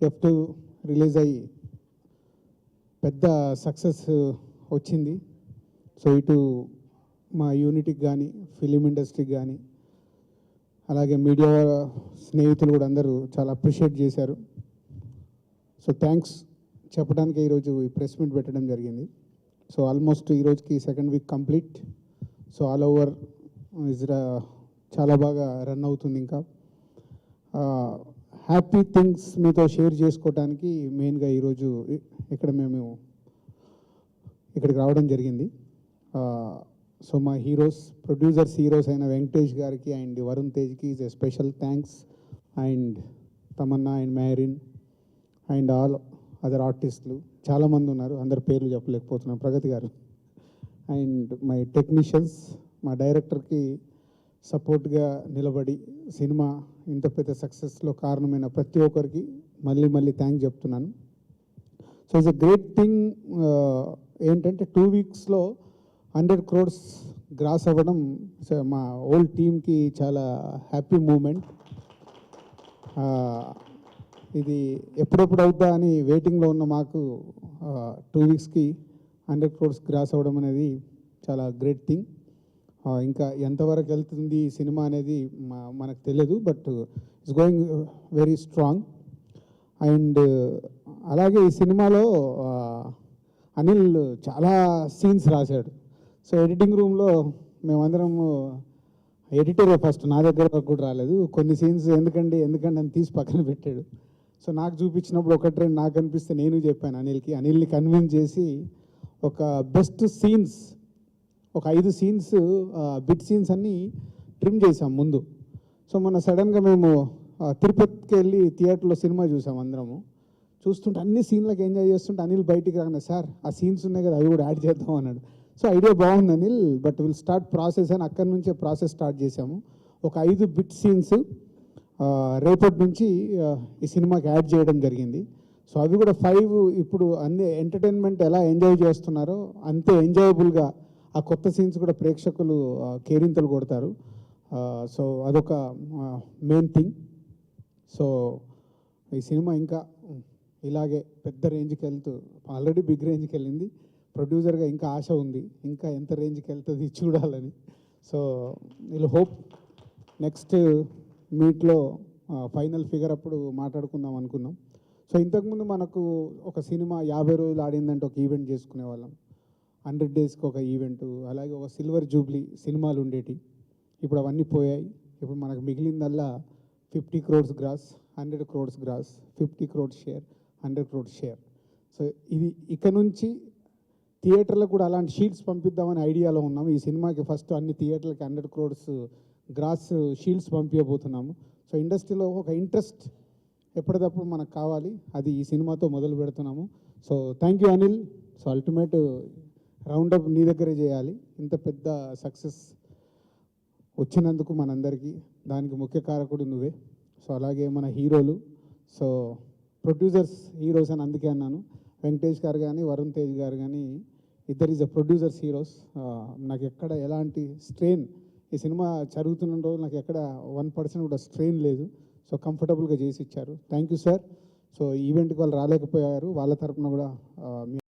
F2 release అయ్యి పెద్ద success వచ్చింది. సో ఇటు మా యూనిట్కి కానీ ఫిలిం ఇండస్ట్రీకి కానీ అలాగే మీడియా స్నేహితులు కూడా అందరూ చాలా అప్రిషియేట్ చేశారు. సో థ్యాంక్స్ చెప్పడానికి ఈరోజు ఈ ప్రెస్ మీట్ పెట్టడం జరిగింది. సో ఆల్మోస్ట్ ఈరోజుకి second week complete. So all over చాలా బాగా రన్ అవుతుంది. ఇంకా హ్యాపీ థింగ్స్ మీతో షేర్ చేసుకోవడానికి మెయిన్గా ఈరోజు మేము ఇక్కడికి రావడం జరిగింది. సో మా ప్రొడ్యూసర్స్ హీరోస్ అయిన వెంకటేష్ గారికి అండ్ వరుణ్ తేజ్కి is a special thanks, and Tamannaah and Mehreen and all other ఆర్టిస్టులు చాలామంది ఉన్నారు, అందరి పేర్లు చెప్పలేకపోతున్నాం, ప్రగతి గారు అండ్ మై టెక్నీషియన్స్, మా డైరెక్టర్కి సపోర్ట్గా నిలబడి సినిమా ఇంత పెద్ద సక్సెస్లో కారణమైన ప్రతి ఒక్కరికి మళ్ళీ థ్యాంక్స్ చెప్తున్నాను. So it's a great thing. ఏంటంటే 2 వీక్స్లో 100 crores గ్రాస్ అవ్వడం మా ఓల్ టీమ్కి చాలా హ్యాపీ మూమెంట్. ఇది ఎప్పుడెప్పుడు అవుతా అని వెయిటింగ్లో ఉన్న మాకు 2 వీక్స్కి 100 crores గ్రాస్ అవ్వడం అనేది చాలా గ్రేట్ థింగ్. ఇంకా ఎంతవరకు వెళ్తుంది ఈ సినిమా అనేది మనకు తెలియదు, but it's going very strong. And అలాగే ఈ సినిమాలో అనిల్ చాలా సీన్స్ రాశాడు. సో ఎడిటింగ్ రూమ్లో మేమందరం ఎడిటర్ ఫస్ట్ నా దగ్గర కూడా రాలేదు, కొన్ని సీన్స్ ఎందుకండి అని తీసి పక్కన పెట్టాడు. సో నాకు చూపించినప్పుడు ఒకటి రెండు నాకు అనిపిస్తే నేను చెప్పాను అనిల్ని కన్విన్స్ చేసి ఒక బెస్ట్ సీన్స్ ఒక 5 సీన్స్ బిట్ సీన్స్ అన్నీ ట్రిమ్ చేసాం ముందు. సో మొన్న సడన్గా మేము తిరుపతికి వెళ్ళి థియేటర్లో సినిమా చూసాం అందరము. చూస్తుంటే అన్ని సీన్లకు ఎంజాయ్ చేస్తుంటే అనిల్ బయటికి రాగానే సార్ ఆ సీన్స్ ఉన్నాయి కదా అవి కూడా యాడ్ చేద్దాం అన్నాడు. సో ఐడియా బాగుంది Anil, but will start process అని అక్కడి నుంచే ప్రాసెస్ స్టార్ట్ చేసాము. ఒక 5 బిట్ సీన్స్ రేపటి నుంచి ఈ సినిమాకి యాడ్ చేయడం జరిగింది. సో అవి కూడా 5 ఇప్పుడు అన్ని ఎంటర్టైన్మెంట్ ఎలా ఎంజాయ్ చేస్తున్నారో అంతే ఎంజాయబుల్గా ఆ కొత్త సీన్స్ కూడా ప్రేక్షకులు కేరింతలు కొడతారు. సో అదొక మెయిన్ థింగ్. సో ఈ సినిమా ఇంకా ఇలాగే పెద్ద రేంజ్కి వెళ్తూ ఆల్రెడీ బిగ్ రేంజ్కి వెళ్ళింది. ప్రొడ్యూసర్గా ఇంకా ఆశ ఉంది, ఇంకా ఎంత రేంజ్కి వెళ్తుంది చూడాలని. సో వీళ్ళు హోప్ నెక్స్ట్ మీట్లో ఫైనల్ ఫిగర్ అప్పుడు మాట్లాడుకుందాం అనుకున్నాం. సో ఇంతకుముందు మనకు ఒక సినిమా 50 రోజులు ఆడిందంటే ఒక ఈవెంట్ చేసుకునే వాళ్ళం, 100 డేస్కి ఒక ఈవెంటు, అలాగే ఒక సిల్వర్ జూబ్లీ సినిమాలు ఉండేటి. ఇప్పుడు అవన్నీ పోయాయి. ఇప్పుడు మనకు మిగిలిందల్లా 50 crores gross, 100 crores gross, 50 crores share, 100 crores share. So ఇది ఇక నుంచి థియేటర్లకు కూడా అలాంటి షీల్డ్స్ పంపిద్దామని ఐడియాలో ఉన్నాము. ఈ సినిమాకి ఫస్ట్ అన్ని థియేటర్లకి 100 crores గ్రాస్ షీల్డ్స్ పంపించబోతున్నాము. సో ఇండస్ట్రీలో ఒక ఇంట్రెస్ట్ ఎప్పటికప్పుడు మనకు కావాలి, అది ఈ సినిమాతో మొదలు పెడుతున్నాము. So thank you Anil. So ultimate roundup నీ దగ్గరే చేయాలి. ఇంత పెద్ద సక్సెస్ వచ్చినందుకు మనందరికీ దానికి ముఖ్య కారకుడు నువ్వే. సో అలాగే మన హీరోలు, సో ప్రొడ్యూసర్స్ హీరోస్ అని అందుకే అన్నాను. వెంకటేష్ గారు కానీ వరుణ్ తేజ్ గారు కానీ ఇద్దరు ఈజ్ అ ప్రొడ్యూసర్స్ హీరోస్. నాకు ఎక్కడ ఎలాంటి స్ట్రెయిన్, ఈ సినిమా జరుగుతున్న రోజు నాకు ఎక్కడ 1% కూడా స్ట్రెయిన్ లేదు. సో కంఫర్టబుల్గా చేసి ఇచ్చారు. Thank you sir. సో ఈవెంట్కి వాళ్ళు రాలేకపోయారు, వాళ్ళ తరపున కూడా మీ